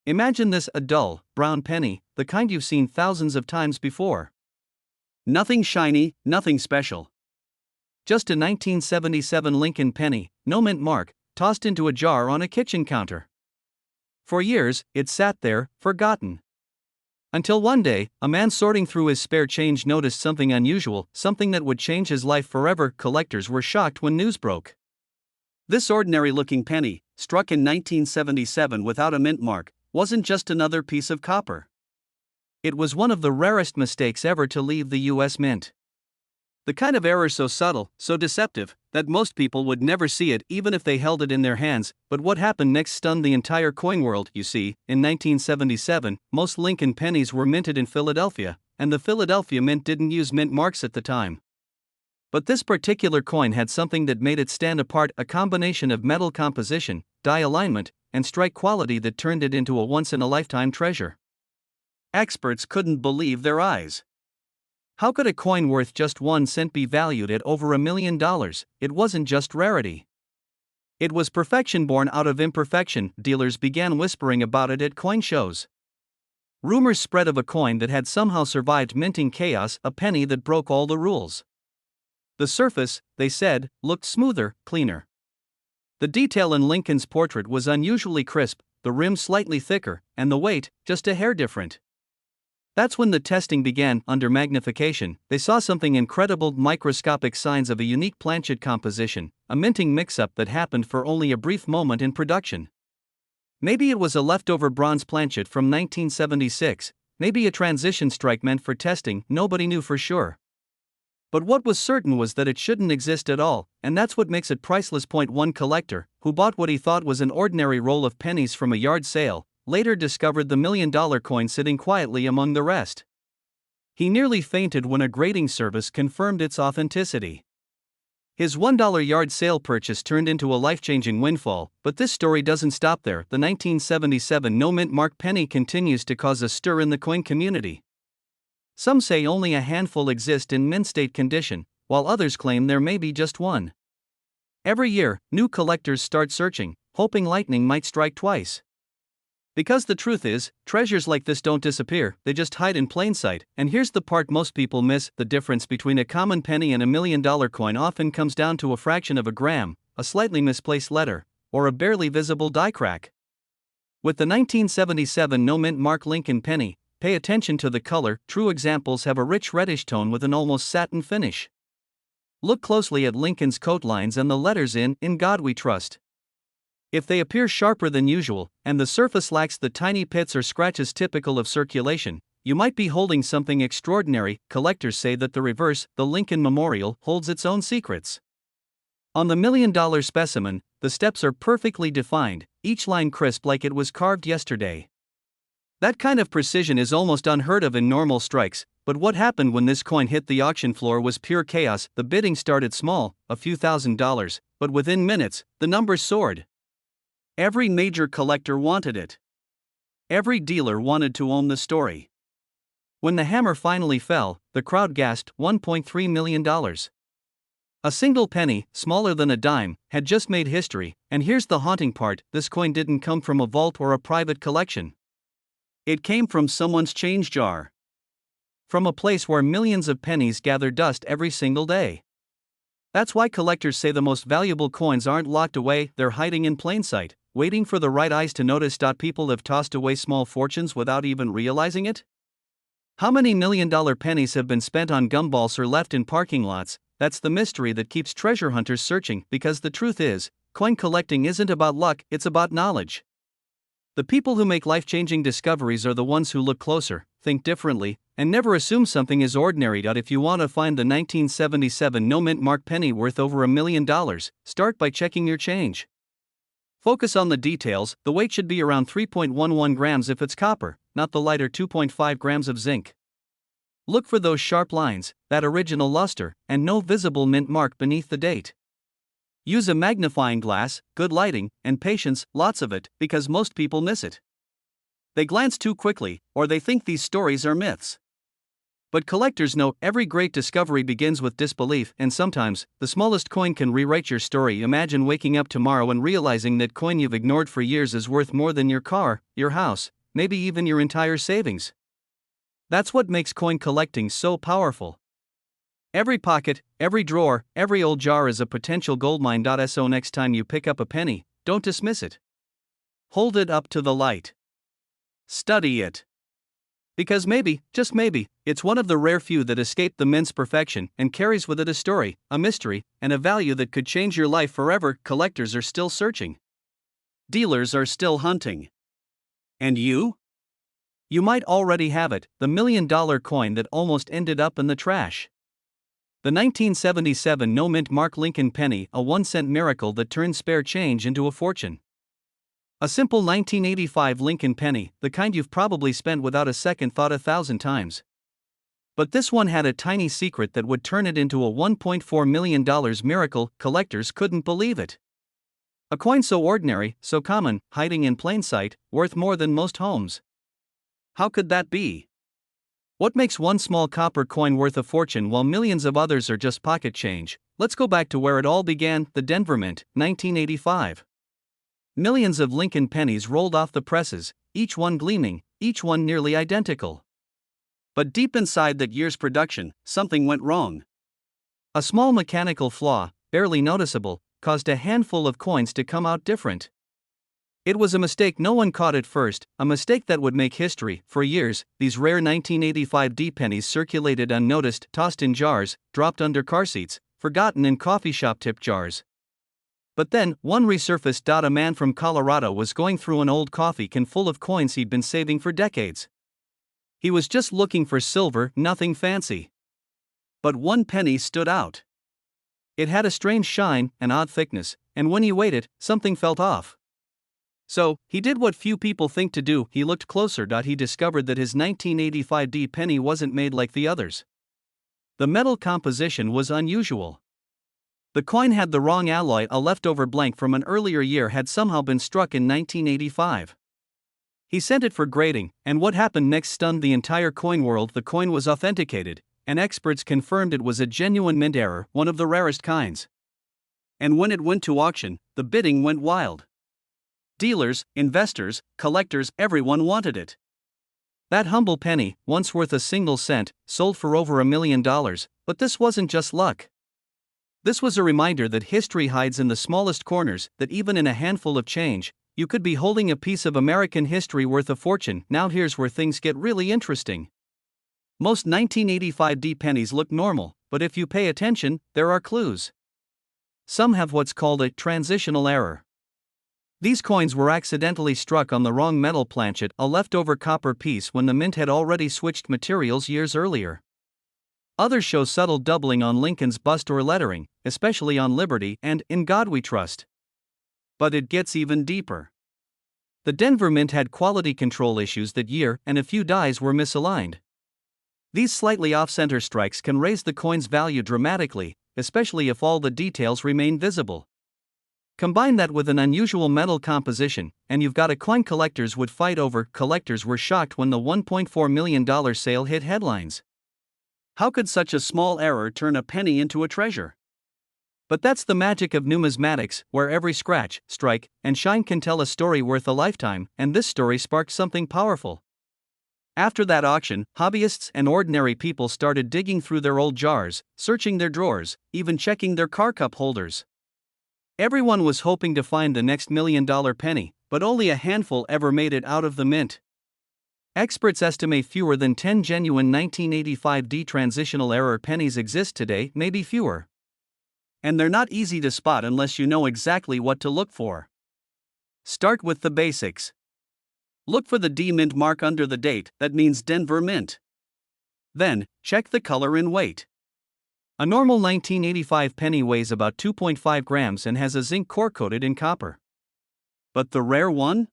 Imagine this: a dull, brown penny, the kind you've seen thousands of times before. Nothing shiny, nothing special. Just a 1977 Lincoln penny, no mint mark, tossed into a jar on a kitchen counter. For years, it sat there, forgotten. Until one day, a man sorting through his spare change noticed something unusual, something that would change his life forever. Collectors were shocked when news broke. This ordinary-looking penny, struck in 1977 without a mint mark, wasn't just another piece of copper. It was one of the rarest mistakes ever to leave the U.S. Mint. The kind of error so subtle, so deceptive, that most people would never see it even if they held it in their hands. But what happened next stunned the entire coin world. You see, in 1977, most Lincoln pennies were minted in Philadelphia, and the Philadelphia Mint didn't use mint marks at the time. But this particular coin had something that made it stand apart: a combination of metal composition, die alignment, and strike quality that turned it into a once-in-a-lifetime treasure. Experts couldn't believe their eyes. How could a coin worth just 1 cent be valued at over $1 million? It wasn't just rarity. It was perfection born out of imperfection. Dealers began whispering about it at coin shows. Rumors spread of a coin that had somehow survived minting chaos, a penny that broke all the rules. The surface, they said, looked smoother, cleaner. The detail in Lincoln's portrait was unusually crisp, the rim slightly thicker, and the weight just a hair different. That's when the testing began. Under magnification, they saw something incredible: microscopic signs of a unique planchet composition, a minting mix-up that happened for only a brief moment in production. Maybe it was a leftover bronze planchet from 1976, maybe a transition strike meant for testing. Nobody knew for sure. But what was certain was that it shouldn't exist at all, and that's what makes it priceless. One collector, who bought what he thought was an ordinary roll of pennies from a yard sale, later discovered the $1 million coin sitting quietly among the rest. He nearly fainted when a grading service confirmed its authenticity. His $1 yard sale purchase turned into a life-changing windfall. But this story doesn't stop there. The 1977 no-mint mark penny continues to cause a stir in the coin community. Some say only a handful exist in mint state condition, while others claim there may be just one. Every year, new collectors start searching, hoping lightning might strike twice. Because the truth is, treasures like this don't disappear, they just hide in plain sight. And here's the part most people miss: the difference between a common penny and $1 million coin often comes down to a fraction of a gram, a slightly misplaced letter, or a barely visible die crack. With the 1977 no-mint mark Lincoln penny, pay attention to the color. True examples have a rich reddish tone with an almost satin finish. Look closely at Lincoln's coat lines and the letters "In God We Trust." If they appear sharper than usual, and the surface lacks the tiny pits or scratches typical of circulation, you might be holding something extraordinary. Collectors say that the reverse, the Lincoln Memorial, holds its own secrets. On the $1 million specimen, the steps are perfectly defined, each line crisp like it was carved yesterday. That kind of precision is almost unheard of in normal strikes. But what happened when this coin hit the auction floor was pure chaos. The bidding started small, a few $1,000s, but within minutes, the numbers soared. Every major collector wanted it. Every dealer wanted to own the story. When the hammer finally fell, the crowd gasped. $1.3 million. A single penny, smaller than a dime, had just made history. And here's the haunting part: this coin didn't come from a vault or a private collection. It came from someone's change jar. From a place where millions of pennies gather dust every single day. That's why collectors say the most valuable coins aren't locked away, they're hiding in plain sight, waiting for the right eyes to notice. People have tossed away small fortunes without even realizing it? How many $1 million pennies have been spent on gumballs or left in parking lots? That's the mystery that keeps treasure hunters searching, because the truth is, coin collecting isn't about luck, it's about knowledge. The people who make life-changing discoveries are the ones who look closer, think differently, and never assume something is ordinary. If you want to find the 1977 no-mint mark penny worth over $1 million, start by checking your change. Focus on the details. The weight should be around 3.11 grams if it's copper, not the lighter 2.5 grams of zinc. Look for those sharp lines, that original luster, and no visible mint mark beneath the date. Use a magnifying glass, good lighting, and patience, lots of it, because most people miss it. They glance too quickly, or they think these stories are myths. But collectors know every great discovery begins with disbelief, and sometimes, the smallest coin can rewrite your story. Imagine waking up tomorrow and realizing that coin you've ignored for years is worth more than your car, your house, maybe even your entire savings. That's what makes coin collecting so powerful. Every pocket, every drawer, every old jar is a potential goldmine. So next time you pick up a penny, don't dismiss it. Hold it up to the light. Study it. Because maybe, just maybe, it's one of the rare few that escape the mint's perfection and carries with it a story, a mystery, and a value that could change your life forever. Collectors are still searching. Dealers are still hunting. And you? You might already have it, the $1 million coin that almost ended up in the trash. The 1977 no-mint mark Lincoln penny, a 1-cent miracle that turned spare change into a fortune. A simple 1985 Lincoln penny, the kind you've probably spent without a second thought 1,000 times. But this one had a tiny secret that would turn it into a $1.4 million miracle. Collectors couldn't believe it. A coin so ordinary, so common, hiding in plain sight, worth more than most homes. How could that be? What makes one small copper coin worth a fortune while millions of others are just pocket change? Let's go back to where it all began, the Denver Mint, 1985. Millions of Lincoln pennies rolled off the presses, each one gleaming, each one nearly identical. But deep inside that year's production, something went wrong. A small mechanical flaw, barely noticeable, caused a handful of coins to come out different. It was a mistake no one caught at first, a mistake that would make history. For years, these rare 1985 D pennies circulated unnoticed, tossed in jars, dropped under car seats, forgotten in coffee shop tip jars. But then, one resurfaced. A man from Colorado was going through an old coffee can full of coins he'd been saving for decades. He was just looking for silver, nothing fancy. But one penny stood out. It had a strange shine, an odd thickness, and when he weighed it, something felt off. So, he did what few people think to do. He looked closer. He discovered that his 1985 D penny wasn't made like the others. The metal composition was unusual. The coin had the wrong alloy. A leftover blank from an earlier year had somehow been struck in 1985. He sent it for grading, and what happened next stunned the entire coin world. The coin was authenticated, and experts confirmed it was a genuine mint error, one of the rarest kinds. And when it went to auction, the bidding went wild. Dealers, investors, collectors, everyone wanted it. That humble penny, once worth a single cent, sold for over $1 million, but this wasn't just luck. This was a reminder that history hides in the smallest corners, that even in a handful of change, you could be holding a piece of American history worth a fortune. Now here's where things get really interesting. Most 1985 D pennies look normal, but if you pay attention, there are clues. Some have what's called a transitional error. These coins were accidentally struck on the wrong metal planchet, a leftover copper piece when the mint had already switched materials years earlier. Others show subtle doubling on Lincoln's bust or lettering, especially on Liberty and In God We Trust. But it gets even deeper. The Denver Mint had quality control issues that year, and a few dies were misaligned. These slightly off-center strikes can raise the coin's value dramatically, especially if all the details remain visible. Combine that with an unusual metal composition, and you've got a coin collectors would fight over. Collectors were shocked when the $1.4 million sale hit headlines. How could such a small error turn a penny into a treasure? But that's the magic of numismatics, where every scratch, strike, and shine can tell a story worth a lifetime, and this story sparked something powerful. After that auction, hobbyists and ordinary people started digging through their old jars, searching their drawers, even checking their car cup holders. Everyone was hoping to find the next $1 million penny, but only a handful ever made it out of the mint. Experts estimate fewer than 10 genuine 1985 D transitional error pennies exist today, maybe fewer. And they're not easy to spot unless you know exactly what to look for. Start with the basics. Look for the D mint mark under the date, that means Denver Mint. Then, check the color and weight. A normal 1985 penny weighs about 2.5 grams and has a zinc core coated in copper. But the rare one?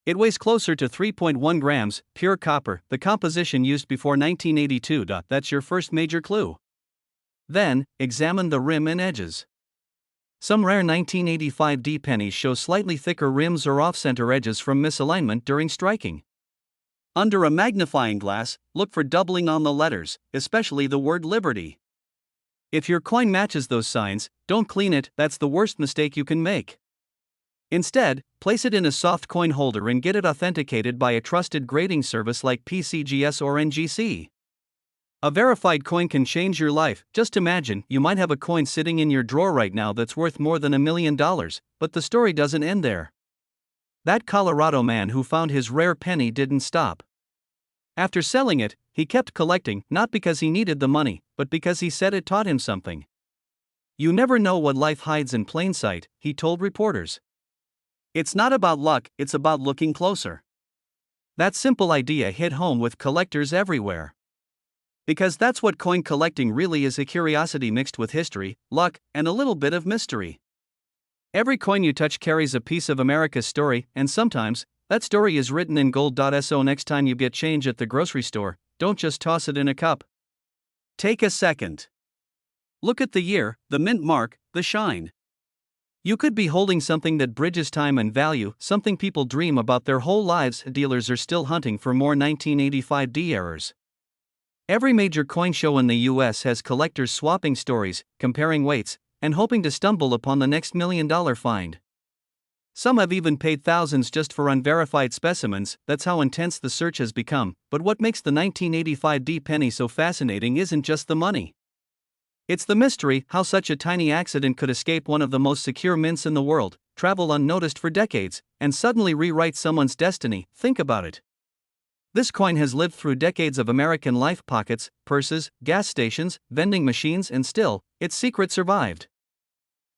It weighs closer to 3.1 grams, pure copper, the composition used before 1982. That's your first major clue. Then, examine the rim and edges. Some rare 1985 D pennies show slightly thicker rims or off-center edges from misalignment during striking. Under a magnifying glass, look for doubling on the letters, especially the word Liberty. If your coin matches those signs, don't clean it. That's the worst mistake you can make. Instead, place it in a soft coin holder and get it authenticated by a trusted grading service like PCGS or NGC. A verified coin can change your life. Just imagine, you might have a coin sitting in your drawer right now that's worth more than $1 million, but the story doesn't end there. That Colorado man who found his rare penny didn't stop. After selling it, he kept collecting, not because he needed the money, but because he said it taught him something. You never know what life hides in plain sight, he told reporters. It's not about luck, it's about looking closer. That simple idea hit home with collectors everywhere. Because that's what coin collecting really is, a curiosity mixed with history, luck, and a little bit of mystery. Every coin you touch carries a piece of America's story, and sometimes, that story is written in gold. So next time you get change at the grocery store, don't just toss it in a cup. Take a second. Look at the year, the mint mark, the shine. You could be holding something that bridges time and value, something people dream about their whole lives. Dealers are still hunting for more 1985 D errors. Every major coin show in the US has collectors swapping stories, comparing weights, and hoping to stumble upon the next $1 million find. Some have even paid thousands just for unverified specimens. That's how intense the search has become. But what makes the 1985 D penny so fascinating isn't just the money. It's the mystery, how such a tiny accident could escape one of the most secure mints in the world, travel unnoticed for decades, and suddenly rewrite someone's destiny. Think about it. This coin has lived through decades of American life: pockets, purses, gas stations, vending machines, and still, its secret survived.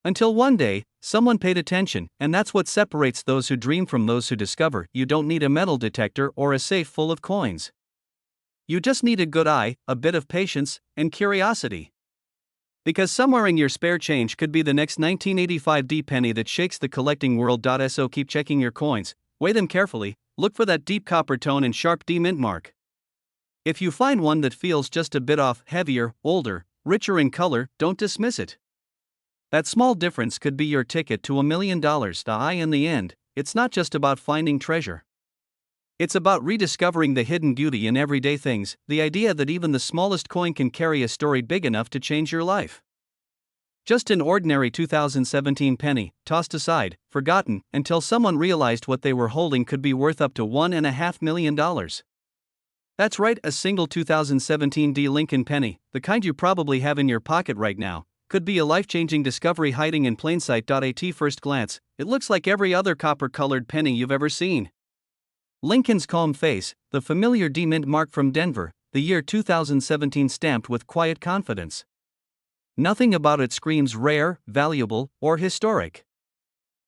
Until one day, someone paid attention, and that's what separates those who dream from those who discover. You don't need a metal detector or a safe full of coins. You just need a good eye, a bit of patience, and curiosity. Because somewhere in your spare change could be the next 1985 D penny that shakes the collecting world. So keep checking your coins, weigh them carefully, look for that deep copper tone and sharp D mint mark. If you find one that feels just a bit off, heavier, older, richer in color, don't dismiss it. That small difference could be your ticket to $1 million. In the end, it's not just about finding treasure. It's about rediscovering the hidden beauty in everyday things, the idea that even the smallest coin can carry a story big enough to change your life. Just an ordinary 2017 penny, tossed aside, forgotten, until someone realized what they were holding could be worth up to $1.5 million. That's right, a single 2017 D Lincoln penny, the kind you probably have in your pocket right now, could be a life-changing discovery hiding in plain sight. At first glance, it looks like every other copper-colored penny you've ever seen. Lincoln's calm face, the familiar D mint mark from Denver, the year 2017 stamped with quiet confidence. Nothing about it screams rare, valuable, or historic.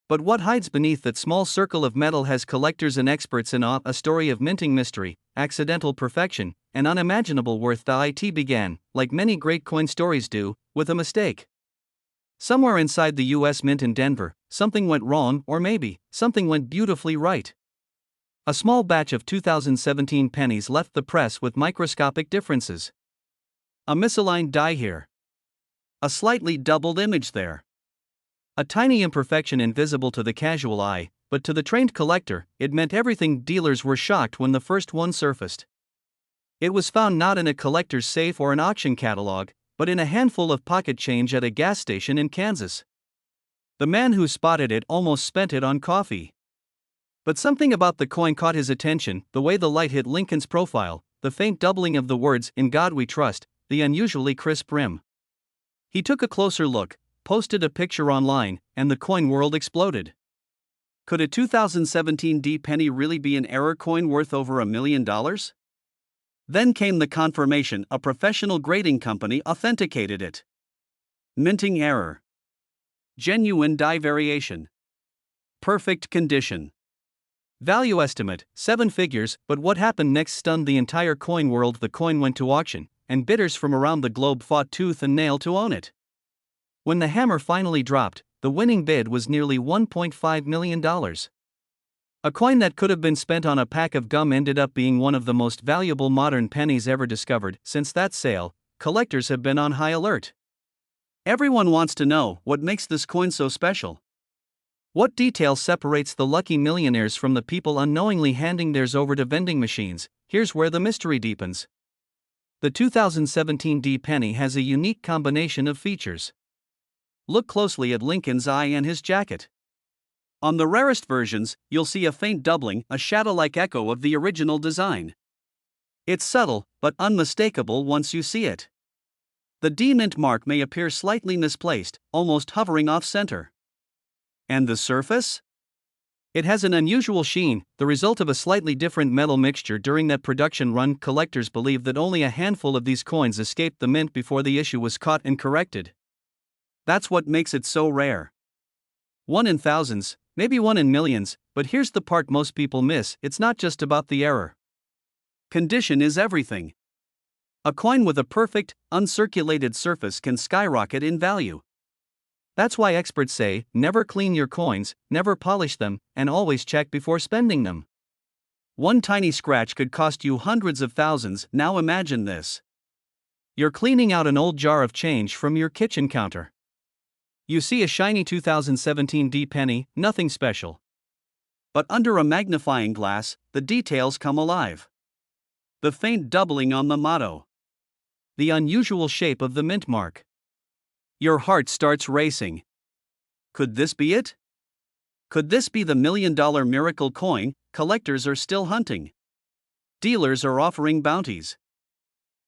But what hides beneath that small circle of metal has collectors and experts in awe: a story of minting mystery, accidental perfection, and unimaginable worth. It began, like many great coin stories do, with a mistake. Somewhere inside the US Mint in Denver, something went wrong, or maybe, something went beautifully right. A small batch of 2017 pennies left the press with microscopic differences. A misaligned die here. A slightly doubled image there. A tiny imperfection invisible to the casual eye, but to the trained collector, it meant everything. Dealers were shocked when the first one surfaced. It was found not in a collector's safe or an auction catalog, but in a handful of pocket change at a gas station in Kansas. The man who spotted it almost spent it on coffee. But something about the coin caught his attention: the way the light hit Lincoln's profile, the faint doubling of the words, "In God We Trust," the unusually crisp rim. He took a closer look, posted a picture online, and the coin world exploded. Could a 2017 D penny really be an error coin worth over $1 million? Then came the confirmation: a professional grading company authenticated it. Minting error. Genuine die variation. Perfect condition. Value estimate, 7 figures. But what happened next stunned the entire coin world. The coin went to auction, and bidders from around the globe fought tooth and nail to own it. When the hammer finally dropped, the winning bid was nearly $1.5 million. A coin that could have been spent on a pack of gum ended up being one of the most valuable modern pennies ever discovered. Since that sale, collectors have been on high alert. Everyone wants to know what makes this coin so special. What detail separates the lucky millionaires from the people unknowingly handing theirs over to vending machines? Here's where the mystery deepens. The 2017 D penny has a unique combination of features. Look closely at Lincoln's eye and his jacket. On the rarest versions, you'll see a faint doubling, a shadow-like echo of the original design. It's subtle, but unmistakable once you see it. The D mint mark may appear slightly misplaced, almost hovering off-center. And the surface? It has an unusual sheen, the result of a slightly different metal mixture during that production run. Collectors believe that only a handful of these coins escaped the mint before the issue was caught and corrected. That's what makes it so rare. One in thousands, maybe one in millions, but here's the part most people miss: it's not just about the error. Condition is everything. A coin with a perfect, uncirculated surface can skyrocket in value. That's why experts say, never clean your coins, never polish them, and always check before spending them. One tiny scratch could cost you hundreds of thousands. Now imagine this. You're cleaning out an old jar of change from your kitchen counter. You see a shiny 2017 D penny, nothing special. But under a magnifying glass, the details come alive. The faint doubling on the motto. The unusual shape of the mint mark. Your heart starts racing. Could this be it? Could this be the million-dollar miracle coin? Collectors are still hunting. Dealers are offering bounties.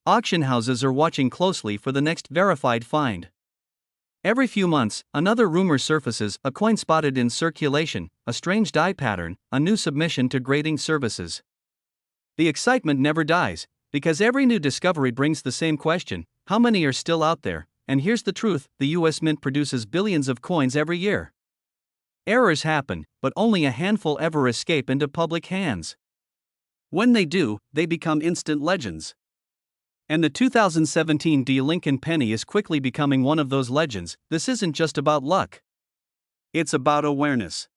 Auction houses are watching closely for the next verified find. Every few months, another rumor surfaces: a coin spotted in circulation, a strange die pattern, a new submission to grading services. The excitement never dies, because every new discovery brings the same question: how many are still out there? And here's the truth: the US Mint produces billions of coins every year. Errors happen, but only a handful ever escape into public hands. When they do, they become instant legends. And the 2017 D Lincoln penny is quickly becoming one of those legends. This isn't just about luck. It's about awareness.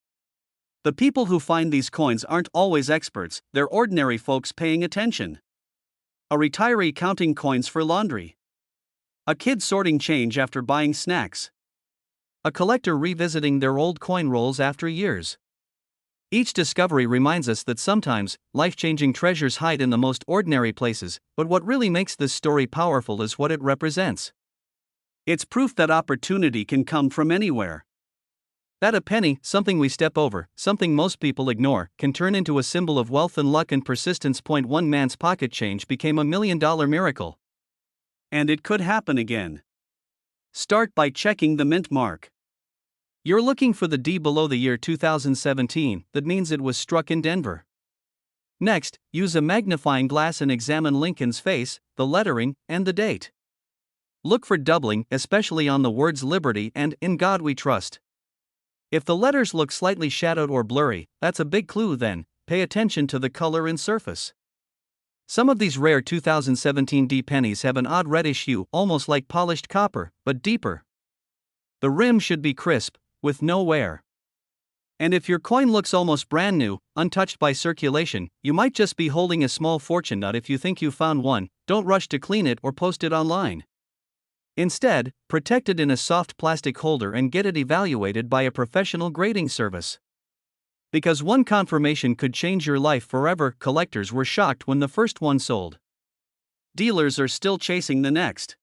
The people who find these coins aren't always experts, they're ordinary folks paying attention. A retiree counting coins for laundry. A kid sorting change after buying snacks. A collector revisiting their old coin rolls after years. Each discovery reminds us that sometimes, life-changing treasures hide in the most ordinary places, but what really makes this story powerful is what it represents. It's proof that opportunity can come from anywhere. That a penny, something we step over, something most people ignore, can turn into a symbol of wealth and luck and persistence. One man's pocket change became $1 million miracle. And it could happen again. Start by checking the mint mark. You're looking for the D below the year 2017, that means it was struck in Denver. Next, use a magnifying glass and examine Lincoln's face, the lettering, and the date. Look for doubling, especially on the words Liberty and In God We Trust. If the letters look slightly shadowed or blurry, that's a big clue. Then, pay attention to the color and surface. Some of these rare 2017 D pennies have an odd reddish hue, almost like polished copper, but deeper. The rim should be crisp, with no wear. And if your coin looks almost brand new, untouched by circulation, you might just be holding a small fortune nut. If you think you found one, don't rush to clean it or post it online. Instead, protect it in a soft plastic holder and get it evaluated by a professional grading service. Because one confirmation could change your life forever. Collectors were shocked when the first one sold. Dealers are still chasing the next.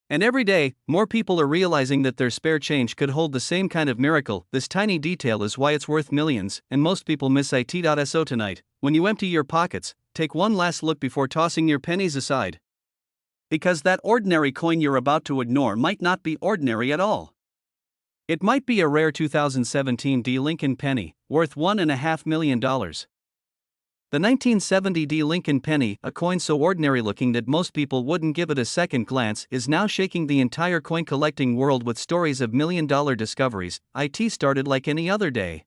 And every day, more people are realizing that their spare change could hold the same kind of miracle. This tiny detail is why it's worth millions, and most people miss it. So tonight, when you empty your pockets, take one last look before tossing your pennies aside. Because that ordinary coin you're about to ignore might not be ordinary at all. It might be a rare 2017 D Lincoln penny, worth $1.5 million. The 1970 D Lincoln penny, a coin so ordinary looking that most people wouldn't give it a second glance, is now shaking the entire coin collecting world with stories of million-dollar discoveries. It started like any other day.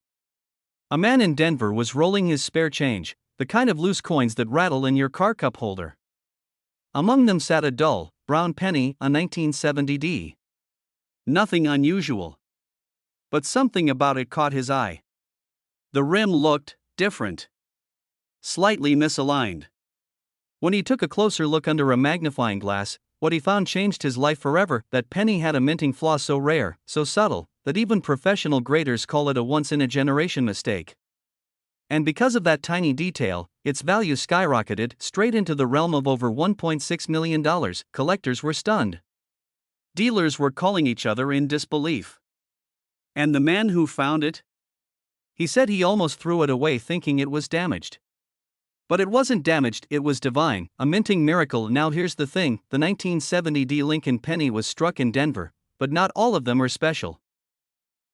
A man in Denver was rolling his spare change, the kind of loose coins that rattle in your car cup holder. Among them sat a dull, brown penny, a 1970 D. Nothing unusual. But something about it caught his eye. The rim looked different. Slightly misaligned. When he took a closer look under a magnifying glass, what he found changed his life forever. That penny had a minting flaw so rare, so subtle, that even professional graders call it a once-in-a-generation mistake. And because of that tiny detail, its value skyrocketed straight into the realm of over $1.6 million. Collectors were stunned. Dealers were calling each other in disbelief. And the man who found it? He said he almost threw it away thinking it was damaged. But it wasn't damaged, it was divine, a minting miracle. Now here's the thing, the 1970 Lincoln penny was struck in Denver, but not all of them are special.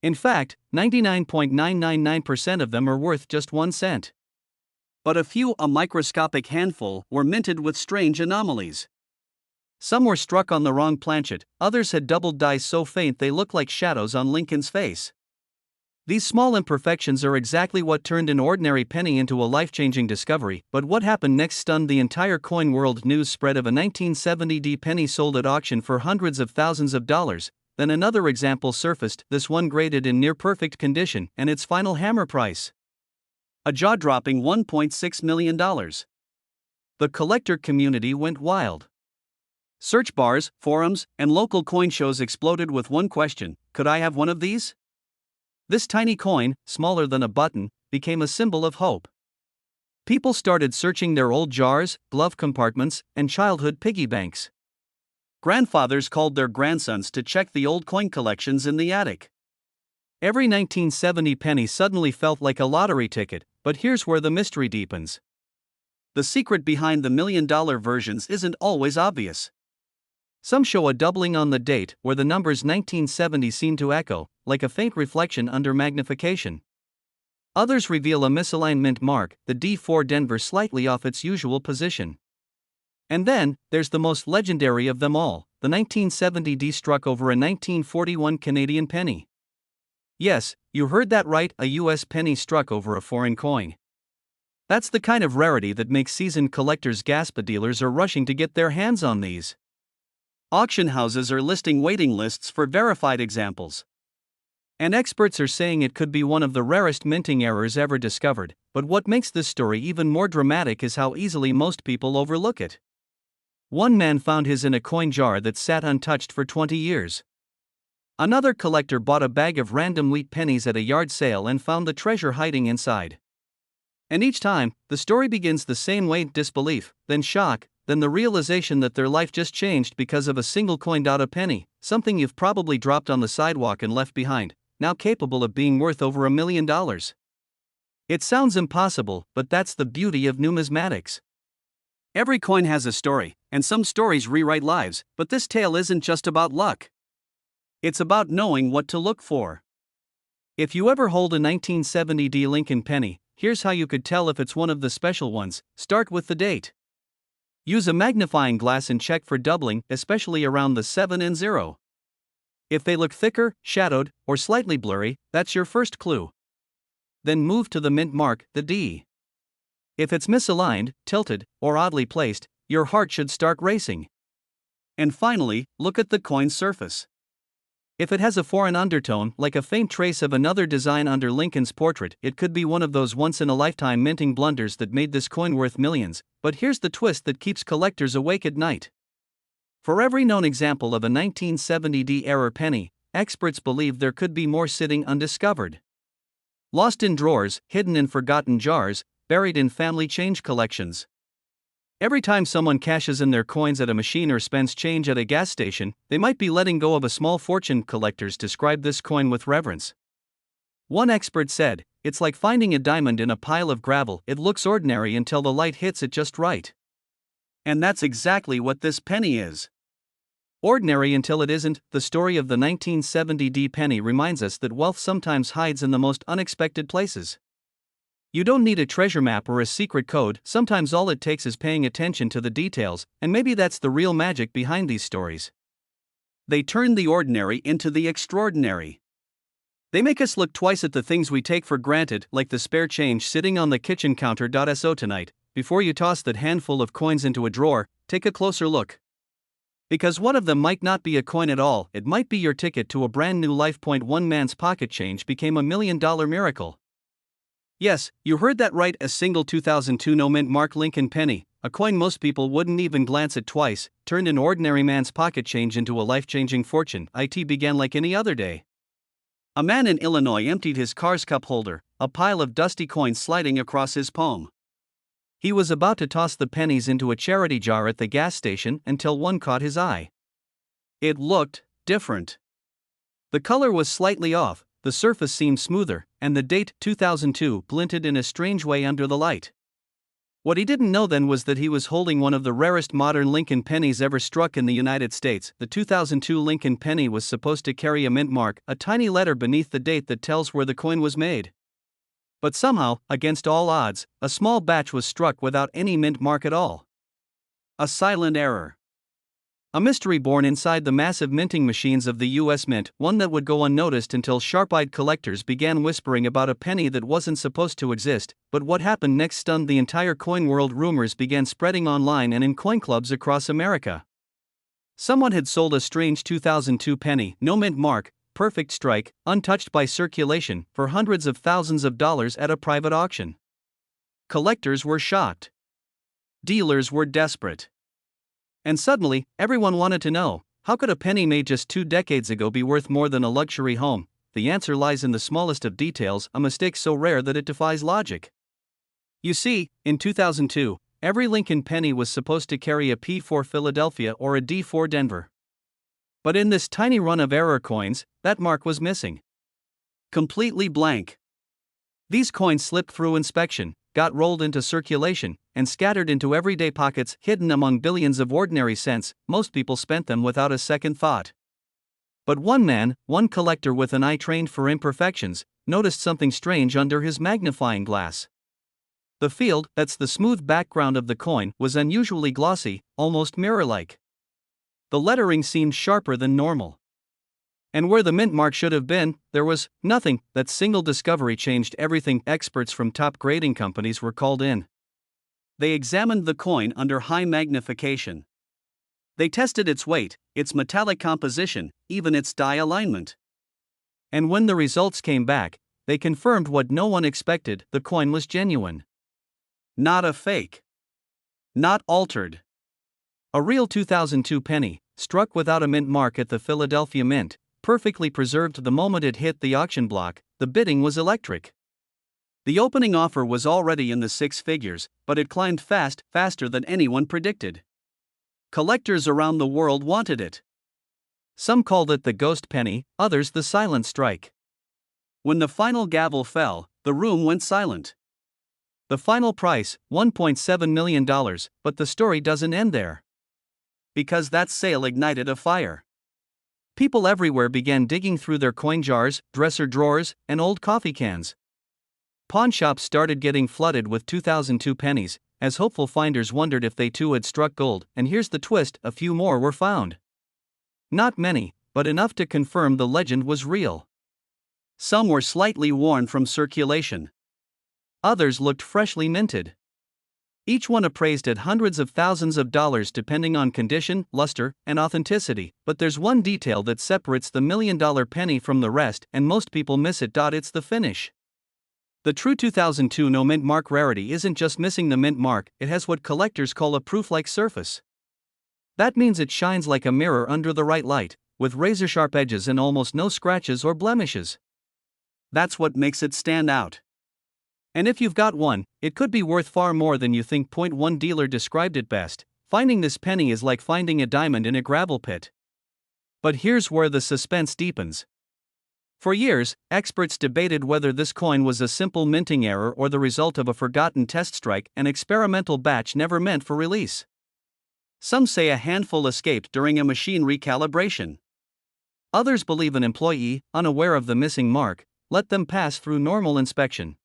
In fact, 99.999% of them are worth just 1 cent. But a few, a microscopic handful, were minted with strange anomalies. Some were struck on the wrong planchet, others had doubled dies so faint they looked like shadows on Lincoln's face. These small imperfections are exactly what turned an ordinary penny into a life-changing discovery, but what happened next stunned the entire coin world. News spread of a 1970 penny sold at auction for hundreds of thousands of dollars, then another example surfaced, this one graded in near-perfect condition, and its final hammer price: a jaw-dropping $1.6 million. The collector community went wild. Search bars, forums, and local coin shows exploded with one question: could I have one of these? This tiny coin, smaller than a button, became a symbol of hope. People started searching their old jars, glove compartments, and childhood piggy banks. Grandfathers called their grandsons to check the old coin collections in the attic. Every 1970 penny suddenly felt like a lottery ticket, but here's where the mystery deepens. The secret behind the million-dollar versions isn't always obvious. Some show a doubling on the date, where the numbers 1970 seem to echo, like a faint reflection under magnification. Others reveal a misalignment mark, the D4 Denver slightly off its usual position. And then, there's the most legendary of them all, the 1970 D struck over a 1941 Canadian penny. Yes, you heard that right, a US penny struck over a foreign coin. That's the kind of rarity that makes seasoned collectors gasp. Dealers are rushing to get their hands on these. Auction houses are listing waiting lists for verified examples. And experts are saying it could be one of the rarest minting errors ever discovered, but what makes this story even more dramatic is how easily most people overlook it. One man found his in a coin jar that sat untouched for 20 years. Another collector bought a bag of random wheat pennies at a yard sale and found the treasure hiding inside. And each time, the story begins the same way: disbelief, then shock, then the realization that their life just changed because of a single coin. A penny, something you've probably dropped on the sidewalk and left behind, now capable of being worth over $1 million. It sounds impossible, but that's the beauty of numismatics. Every coin has a story, and some stories rewrite lives, but this tale isn't just about luck. It's about knowing what to look for. If you ever hold a 1970 Lincoln penny, here's how you could tell if it's one of the special ones. Start with the date. Use a magnifying glass and check for doubling, especially around the 7 and 0. If they look thicker, shadowed, or slightly blurry, that's your first clue. Then move to the mint mark, the D. If it's misaligned, tilted, or oddly placed, your heart should start racing. And finally, look at the coin's surface. If it has a foreign undertone, like a faint trace of another design under Lincoln's portrait, it could be one of those once-in-a-lifetime minting blunders that made this coin worth millions. But here's the twist that keeps collectors awake at night. For every known example of a 1970 error penny, experts believe there could be more sitting undiscovered. Lost in drawers, hidden in forgotten jars, buried in family change collections. Every time someone cashes in their coins at a machine or spends change at a gas station, they might be letting go of a small fortune. Collectors describe this coin with reverence. One expert said, "It's like finding a diamond in a pile of gravel. It looks ordinary until the light hits it just right." And that's exactly what this penny is. Ordinary until it isn't. The story of the 1970 penny reminds us that wealth sometimes hides in the most unexpected places. You don't need a treasure map or a secret code, sometimes all it takes is paying attention to the details, and maybe that's the real magic behind these stories. They turn the ordinary into the extraordinary. They make us look twice at the things we take for granted, like the spare change sitting on the kitchen counter. So tonight, before you toss that handful of coins into a drawer, take a closer look. Because one of them might not be a coin at all, it might be your ticket to a brand new life. One man's pocket change became $1 million miracle. Yes, you heard that right, a single 2002 no-mint mark Lincoln penny, a coin most people wouldn't even glance at twice, turned an ordinary man's pocket change into a life-changing fortune. It began like any other day. A man in Illinois emptied his car's cup holder, a pile of dusty coins sliding across his palm. He was about to toss the pennies into a charity jar at the gas station until one caught his eye. It looked different. The color was slightly off, the surface seemed smoother, and the date 2002 glinted in a strange way under the light. What he didn't know then was that he was holding one of the rarest modern Lincoln pennies ever struck in the United States. The 2002 Lincoln penny was supposed to carry a mint mark, a tiny letter beneath the date that tells where the coin was made. But somehow, against all odds, a small batch was struck without any mint mark at all. A silent error. A mystery born inside the massive minting machines of the U.S. Mint, one that would go unnoticed until sharp-eyed collectors began whispering about a penny that wasn't supposed to exist. But what happened next stunned the entire coin world. Rumors began spreading online and in coin clubs across America. Someone had sold a strange 2002 penny, no mint mark, perfect strike, untouched by circulation, for hundreds of thousands of dollars at a private auction. Collectors were shocked. Dealers were desperate. And suddenly, everyone wanted to know, how could a penny made just 2 decades ago be worth more than a luxury home? The answer lies in the smallest of details, a mistake so rare that it defies logic. You see, in 2002, every Lincoln penny was supposed to carry a P for Philadelphia or a D for Denver. But in this tiny run of error coins, that mark was missing. Completely blank. These coins slipped through inspection, got rolled into circulation, and scattered into everyday pockets, hidden among billions of ordinary cents. Most people spent them without a second thought. But one man, one collector with an eye trained for imperfections, noticed something strange under his magnifying glass. The field, that's the smooth background of the coin, was unusually glossy, almost mirror-like. The lettering seemed sharper than normal. And where the mint mark should have been, there was nothing. That single discovery changed everything. Experts from top grading companies were called in. They examined the coin under high magnification. They tested its weight, its metallic composition, even its die alignment. And when the results came back, they confirmed what no one expected: the coin was genuine. Not a fake. Not altered. A real 2002 penny, struck without a mint mark at the Philadelphia Mint, perfectly preserved the moment it hit the auction block. The bidding was electric. The opening offer was already in the 6 figures, but it climbed faster than anyone predicted. Collectors around the world wanted it. Some called it the ghost penny, others the silent strike. When the final gavel fell, the room went silent. The final price, $1.7 million, but the story doesn't end there. Because that sale ignited a fire. People everywhere began digging through their coin jars, dresser drawers, and old coffee cans. Pawn shops started getting flooded with 2002 pennies, as hopeful finders wondered if they too had struck gold. And here's the twist: a few more were found. Not many, but enough to confirm the legend was real. Some were slightly worn from circulation. Others looked freshly minted. Each one appraised at hundreds of thousands of dollars depending on condition, luster, and authenticity. But there's one detail that separates the $1 million penny from the rest, and most people miss it. It's the finish. The true 2002 no mint mark rarity isn't just missing the mint mark, it has what collectors call a proof-like surface. That means it shines like a mirror under the right light, with razor-sharp edges and almost no scratches or blemishes. That's what makes it stand out. And if you've got one, it could be worth far more than you think. One dealer described it best: finding this penny is like finding a diamond in a gravel pit. But here's where the suspense deepens. For years, experts debated whether this coin was a simple minting error or the result of a forgotten test strike, an experimental batch never meant for release. Some say a handful escaped during a machine recalibration. Others believe an employee, unaware of the missing mark, let them pass through normal inspection.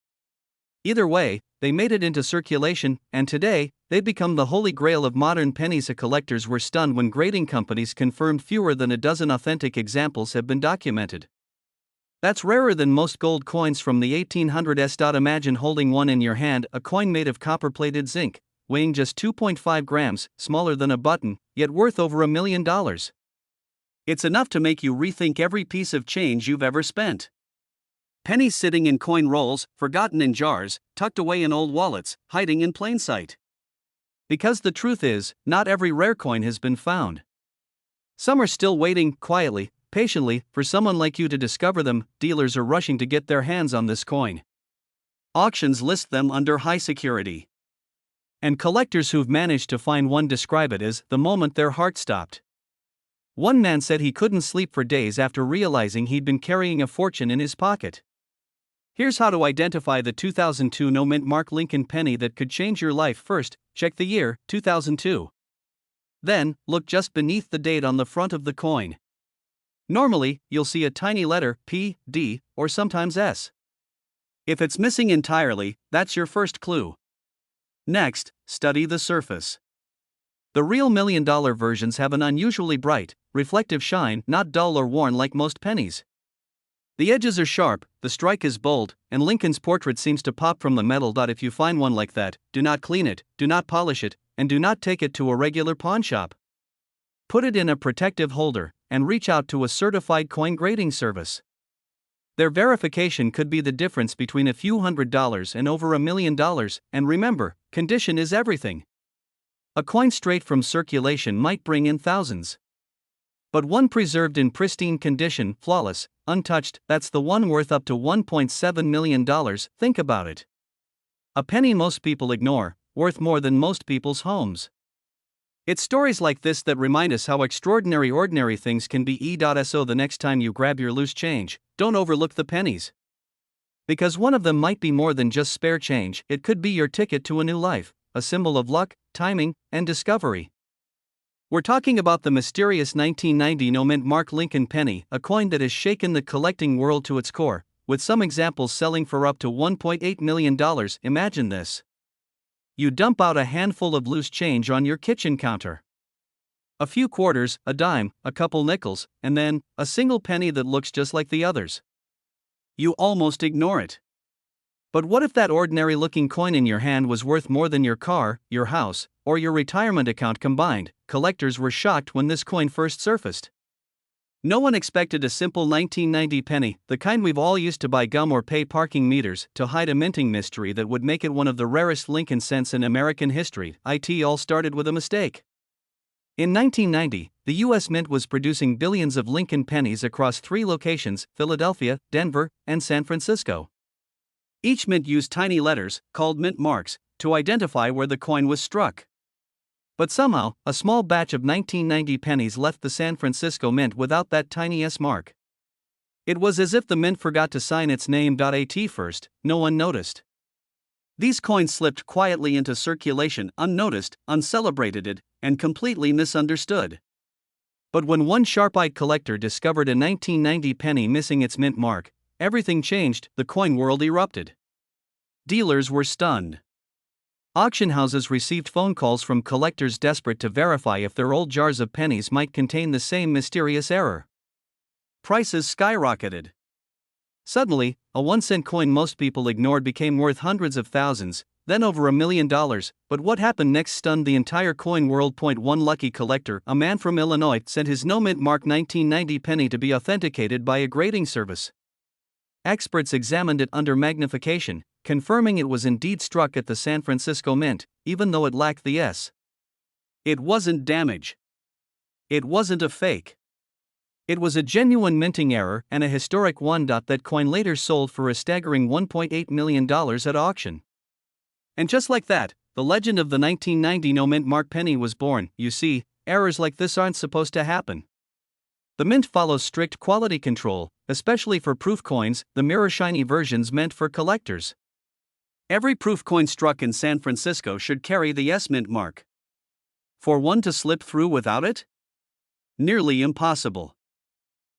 Either way, they made it into circulation, and today, they've become the holy grail of modern pennies. Collectors were stunned when grading companies confirmed fewer than a dozen authentic examples have been documented. That's rarer than most gold coins from the 1800s. Imagine holding one in your hand, a coin made of copper-plated zinc, weighing just 2.5 grams, smaller than a button, yet worth over $1 million. It's enough to make you rethink every piece of change you've ever spent. Pennies sitting in coin rolls, forgotten in jars, tucked away in old wallets, hiding in plain sight. Because the truth is, not every rare coin has been found. Some are still waiting, quietly, patiently, for someone like you to discover them. Dealers are rushing to get their hands on this coin. Auctions list them under high security. And collectors who've managed to find one describe it as the moment their heart stopped. One man said he couldn't sleep for days after realizing he'd been carrying a fortune in his pocket. Here's how to identify the 2002 no-mint mark Lincoln penny that could change your life. First, check the year, 2002. Then, look just beneath the date on the front of the coin. Normally, you'll see a tiny letter P, D, or sometimes S. If it's missing entirely, that's your first clue. Next, study the surface. The real $1 million versions have an unusually bright, reflective shine, not dull or worn like most pennies. The edges are sharp, the strike is bold, and Lincoln's portrait seems to pop from the metal. If you find one like that, do not clean it, do not polish it, and do not take it to a regular pawn shop. Put it in a protective holder, and reach out to a certified coin grading service. Their verification could be the difference between a few $100s and over $1 million, and remember, condition is everything. A coin straight from circulation might bring in thousands. But one preserved in pristine condition, flawless, untouched, that's the one worth up to $1.7 million. Think about it. A penny most people ignore, worth more than most people's homes. It's stories like this that remind us how extraordinary ordinary things can be. So the next time you grab your loose change, don't overlook the pennies. Because one of them might be more than just spare change, it could be your ticket to a new life, a symbol of luck, timing, and discovery. We're talking about the mysterious 1990 no-mint mark Lincoln penny, a coin that has shaken the collecting world to its core, with some examples selling for up to $1.8 million. Imagine this. You dump out a handful of loose change on your kitchen counter. A few quarters, a dime, a couple nickels, and then, a single penny that looks just like the others. You almost ignore it. But what if that ordinary-looking coin in your hand was worth more than your car, your house, or your retirement account combined? Collectors were shocked when this coin first surfaced. No one expected a simple 1990 penny, the kind we've all used to buy gum or pay parking meters, to hide a minting mystery that would make it one of the rarest Lincoln cents in American history. It all started with a mistake. In 1990, the U.S. Mint was producing billions of Lincoln pennies across 3 locations, Philadelphia, Denver, and San Francisco. Each mint used tiny letters, called mint marks, to identify where the coin was struck. But somehow, a small batch of 1990 pennies left the San Francisco Mint without that tiny S mark. It was as if the mint forgot to sign its name. At first, no one noticed. These coins slipped quietly into circulation, unnoticed, uncelebrated, and completely misunderstood. But when one sharp-eyed collector discovered a 1990 penny missing its mint mark, everything changed. The coin world erupted. Dealers were stunned. Auction houses received phone calls from collectors desperate to verify if their old jars of pennies might contain the same mysterious error. Prices skyrocketed. Suddenly, a 1-cent coin most people ignored became worth hundreds of thousands, then over $1 million. But what happened next stunned the entire coin world. One lucky collector, a man from Illinois, sent his no-mint mark 1990 penny to be authenticated by a grading service. Experts examined it under magnification, confirming it was indeed struck at the San Francisco Mint, even though it lacked the S. It wasn't damage. It wasn't a fake. It was a genuine minting error, and a historic one. That coin later sold for a staggering $1.8 million at auction. And just like that, the legend of the 1990 no-mint mark penny was born. You see, errors like this aren't supposed to happen. The Mint follows strict quality control, especially for proof coins, the mirror-shiny versions meant for collectors. Every proof coin struck in San Francisco should carry the S Mint mark. For one to slip through without it? Nearly impossible.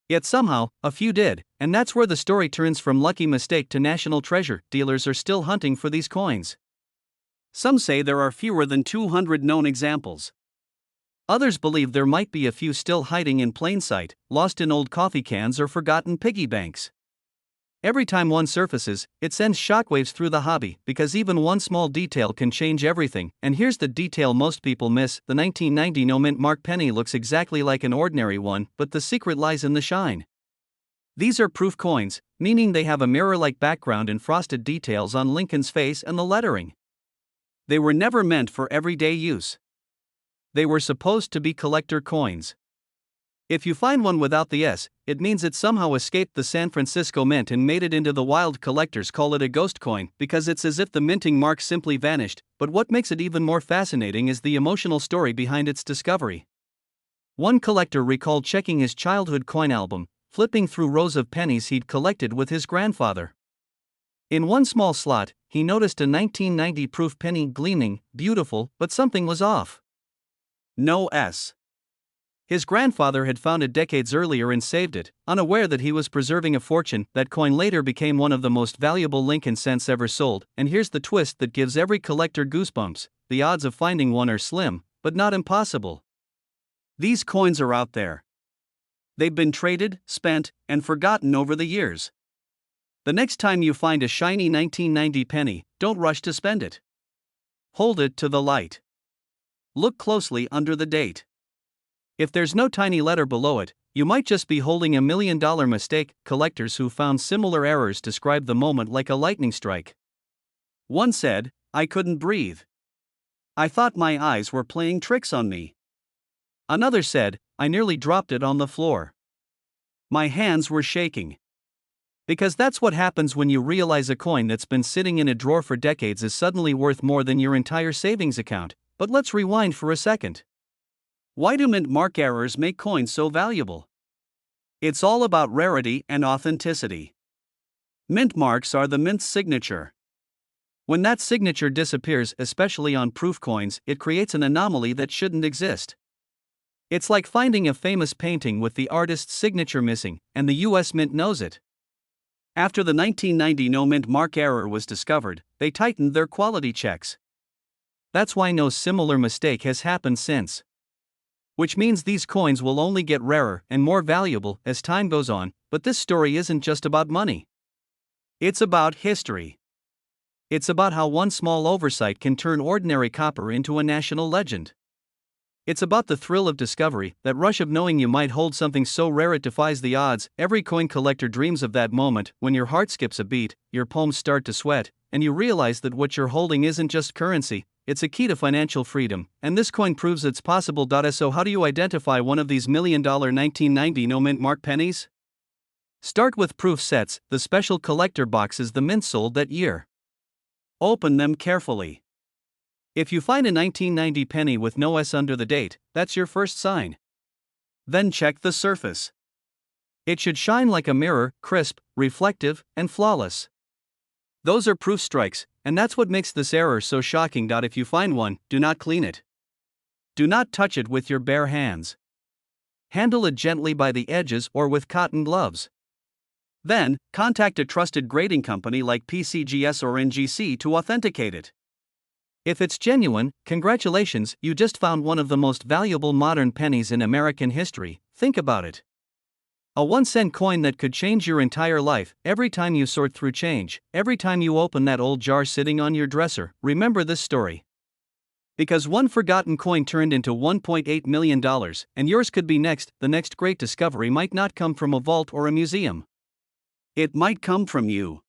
Yet somehow, a few did, and that's where the story turns from lucky mistake to national treasure. Dealers are still hunting for these coins. Some say there are fewer than 200 known examples. Others believe there might be a few still hiding in plain sight, lost in old coffee cans or forgotten piggy banks. Every time one surfaces, it sends shockwaves through the hobby, because even one small detail can change everything. And here's the detail most people miss: the 1990 no-mint mark penny looks exactly like an ordinary one, but the secret lies in the shine. These are proof coins, meaning they have a mirror-like background and frosted details on Lincoln's face and the lettering. They were never meant for everyday use. They were supposed to be collector coins. If you find one without the S, it means it somehow escaped the San Francisco Mint and made it into the wild. Collectors call it a ghost coin, because it's as if the minting mark simply vanished. But what makes it even more fascinating is the emotional story behind its discovery. One collector recalled checking his childhood coin album, flipping through rows of pennies he'd collected with his grandfather. In one small slot, he noticed a 1990 proof penny gleaming, beautiful, but something was off. No S. His grandfather had found it decades earlier and saved it, unaware that he was preserving a fortune. That coin later became one of the most valuable Lincoln cents ever sold, and here's the twist that gives every collector goosebumps: the odds of finding one are slim, but not impossible. These coins are out there. They've been traded, spent, and forgotten over the years. The next time you find a shiny 1990 penny, don't rush to spend it. Hold it to the light. Look closely under the date. If there's no tiny letter below it, you might just be holding a $1 million mistake. Collectors who found similar errors describe the moment like a lightning strike. One said, "I couldn't breathe. I thought my eyes were playing tricks on me." Another said, "I nearly dropped it on the floor. My hands were shaking." Because that's what happens when you realize a coin that's been sitting in a drawer for decades is suddenly worth more than your entire savings account. But let's rewind for a second. Why do mint mark errors make coins so valuable? It's all about rarity and authenticity. Mint marks are the mint's signature. When that signature disappears, especially on proof coins, it creates an anomaly that shouldn't exist. It's like finding a famous painting with the artist's signature missing, and the US Mint knows it. After the 1990 no mint mark error was discovered, they tightened their quality checks. That's why no similar mistake has happened since. Which means these coins will only get rarer and more valuable as time goes on. But this story isn't just about money. It's about history. It's about how one small oversight can turn ordinary copper into a national legend. It's about the thrill of discovery, that rush of knowing you might hold something so rare it defies the odds. Every coin collector dreams of that moment when your heart skips a beat, your palms start to sweat, and you realize that what you're holding isn't just currency, it's a key to financial freedom, and this coin proves it's possible. So how do you identify one of these $1 million 1990 no mint mark pennies? Start with proof sets, the special collector boxes the mint sold that year. Open them carefully. If you find a 1990 penny with no S under the date, that's your first sign. Then check the surface. It should shine like a mirror, crisp, reflective, and flawless. Those are proof strikes, and that's what makes this error so shocking. If you find one, do not clean it. Do not touch it with your bare hands. Handle it gently by the edges or with cotton gloves. Then, contact a trusted grading company like PCGS or NGC to authenticate it. If it's genuine, congratulations, you just found one of the most valuable modern pennies in American history. Think about it. A 1-cent coin that could change your entire life. Every time you sort through change, every time you open that old jar sitting on your dresser, remember this story. Because one forgotten coin turned into $1.8 million, and yours could be next. The next great discovery might not come from a vault or a museum. It might come from you.